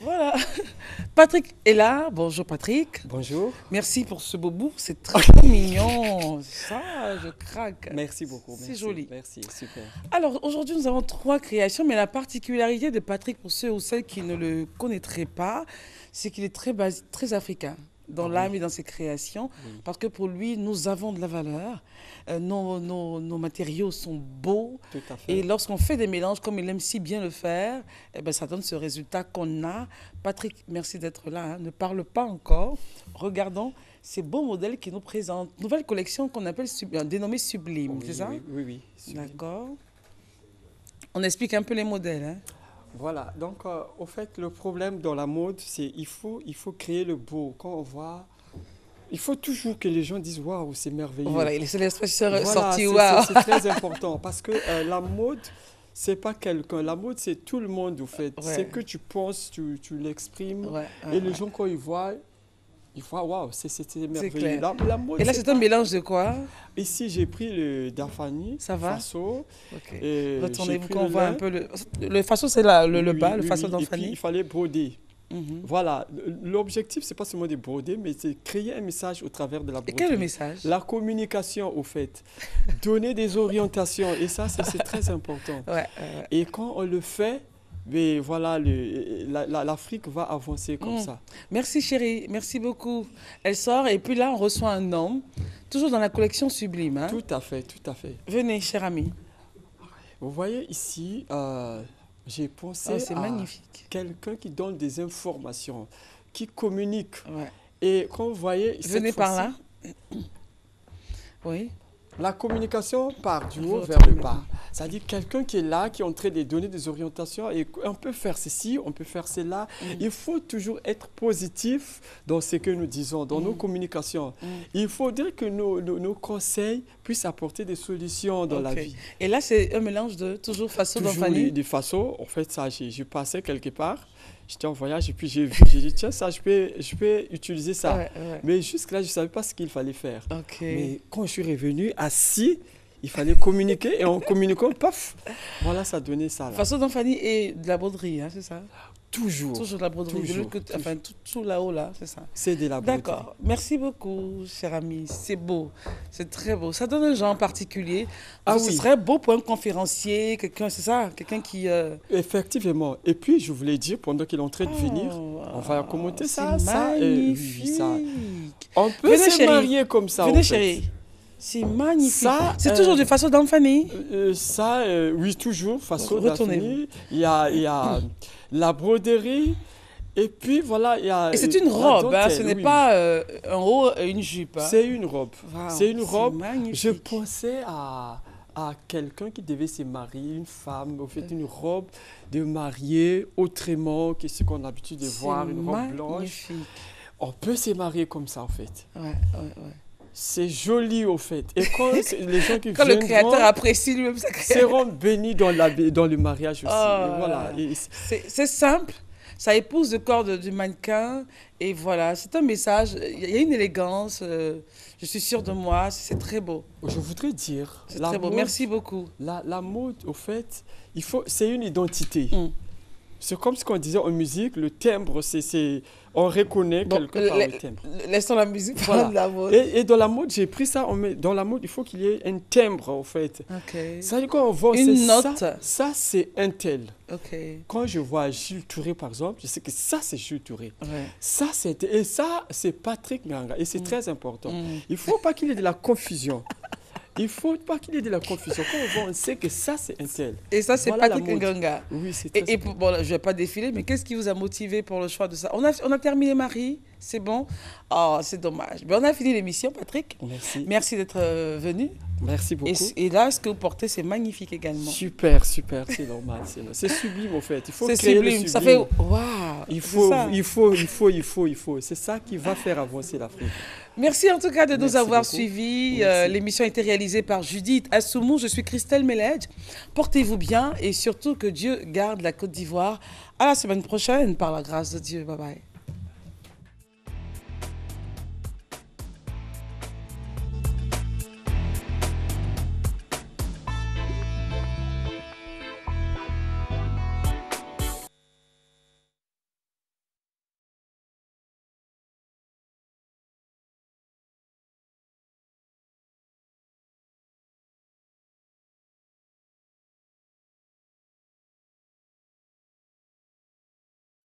Voilà. Patrick est là. Bonjour Patrick. Bonjour. Merci pour ce boubou. C'est très mignon. Ça, je craque. Merci beaucoup. C'est joli. Merci, super. Alors aujourd'hui, nous avons 3 créations, mais la particularité de Patrick, pour ceux ou celles qui ne le connaîtraient pas, c'est qu'il est très africain dans l'âme et dans ses créations, parce que pour lui, nous avons de la valeur, nos matériaux sont beaux, Tout à fait. et lorsqu'on fait des mélanges, comme il aime si bien le faire, eh ben, ça donne ce résultat qu'on a. Patrick, merci d'être là, hein. Ne parle pas encore. Regardons ces beaux modèles qui nous présentent. Nouvelle collection qu'on appelle dénommée Sublime, c'est ça? Oui. Sublime. D'accord. On explique un peu les modèles, hein. Voilà, donc au fait, le problème dans la mode, c'est il faut créer le beau. Quand on voit, il faut toujours que les gens disent waouh, c'est merveilleux. Voilà, c'est l'expression Voilà, sortie waouh. c'est très important parce que la mode, c'est pas quelqu'un. La mode, c'est tout le monde, au fait. Ouais. C'est que tu penses, tu l'exprimes. Ouais, Et les gens, quand ils voient waouh, c'est merveilleux. clair. La mode, Et là, c'est un mélange de quoi? Ici, j'ai pris le Dafani, Ça va? Faso. Ok. Et Retournez-vous j'ai pris qu'on le voit lin. un peu le faso, c'est le Oui, bas, le oui, faso oui. Et puis, d'Anfani. il fallait broder. Mhm. Voilà, l'objectif, c'est pas seulement de broder, mais c'est créer un message au travers de la Et broderie. quel est le message? La communication, au fait. Donner des orientations. Et ça, c'est très important. Ouais, Et quand on le fait, mais voilà, l'Afrique va avancer comme ça. Merci chérie, merci beaucoup. Elle sort et puis là, on reçoit un homme, toujours dans la collection Sublime, hein. Tout à fait, tout à fait. Venez, cher ami. Vous voyez ici, j'ai pensé Oh, c'est à magnifique. quelqu'un qui donne des informations, qui communique. Ouais. Et quand vous voyez, Venez cette par fois-ci, là. Oui. la communication part du haut Votre vers le maison. bas. C'est-à-dire quelqu'un qui est là, qui est en train de donner des orientations et on peut faire ceci, on peut faire cela. Il faut toujours être positif dans ce que nous disons, dans nos communications. Il faudrait que nos conseils puissent apporter des solutions dans la Ok. vie. Et là, c'est un mélange de toujours faso Toujours d'Anfani. de façon, en fait, ça, je passais quelque part, j'étais en voyage et puis j'ai vu, j'ai dit, tiens, ça, je peux utiliser ça. Ouais, ouais. Mais jusque-là, je ne savais pas ce qu'il fallait faire. Ok. Mais quand je suis revenu, assis, il fallait communiquer et en communiquant, paf, voilà, ça donnait ça. Là. Faso d'Anfani et de la broderie, hein, c'est ça? Toujours. Toujours de la broderie. De Toujours, l'autre côté, enfin, tout là-haut, là, c'est ça. C'est de la broderie. D'accord. Merci beaucoup, cher ami. C'est beau. C'est très beau. Ça donne un genre particulier. Ah Ce oui. serait beau pour un conférencier, quelqu'un, c'est ça? Quelqu'un qui... Effectivement. Et puis, je voulais dire, pendant qu'il est en train de venir, on va commenter ça. C'est ça, magnifique. oui, ça. On peut Venez, se chérie. marier comme ça. Venez, en fait. chérie. C'est magnifique. Ça, C'est toujours de façon d'Anfani. Ça, oui, toujours, façon Retournez-vous. d'Afrique. Il y a la broderie. Et puis, voilà, il y a... Et c'est une la robe, hein, dentelle, ce n'est oui. pas un haut et une jupe, hein. C'est une robe. Wow, C'est une robe. magnifique. Je pensais à quelqu'un qui devait se marier, une femme, en fait, une robe de mariée autrement que ce qu'on a l'habitude de voir, une robe blanche. Magnifique. On peut se marier comme ça, en fait. Ouais. C'est joli, au fait. Et quand les gens qui Quand le viendront créateur apprécie lui-même sa création. seront bénis dans le mariage aussi. Oh, Et voilà. Et C'est simple, ça épouse le corps du mannequin et voilà, c'est un message, il y a une élégance, je suis sûre de moi, c'est très beau, je voudrais dire, c'est très beau, merci beaucoup. La mode, au fait, c'est une identité. Mm. C'est comme ce qu'on disait en musique, le timbre, on reconnaît Bon, quelqu'un par le timbre. laissons la musique Voilà. prendre la mode. Et dans la mode, j'ai pris ça, dans la mode, il faut qu'il y ait un timbre, en fait. Ok, Ça veut dire quand on voit Une c'est note. ça c'est un tel. ok, Quand je vois Jules Touré, par exemple, je sais que ça, c'est Jules Touré. ouais. Ça, c'est Patrick Nganga. Et c'est très important. Mm. Il ne faut pas qu'il y ait de la confusion. Il ne faut pas qu'il y ait de la confusion. Quand on voit, on sait que ça, c'est un tel. Et ça c'est Voilà la Patrick mode. Nganga. Oui, c'est très Et bon, là, je ne vais pas défiler, mais qu'est-ce qui vous a motivé pour le choix de ça? On a terminé Marie, c'est bon? Oh, c'est dommage. Mais on a fini l'émission, Patrick. Merci. Merci d'être venu. Merci beaucoup. Et là, ce que vous portez, c'est magnifique également. Super, super, c'est normal. C'est sublime, en fait. Il faut C'est créer le sublime. Ça fait waouh. Il C'est ça. faut. C'est ça qui va faire avancer l'Afrique. Merci en tout cas de nous Merci avoir beaucoup. suivis. Merci. L'émission a été réalisée par Judith Assoumou. Je suis Christelle Meledge. Portez-vous bien et surtout que Dieu garde la Côte d'Ivoire. À la semaine prochaine, par la grâce de Dieu. Bye bye.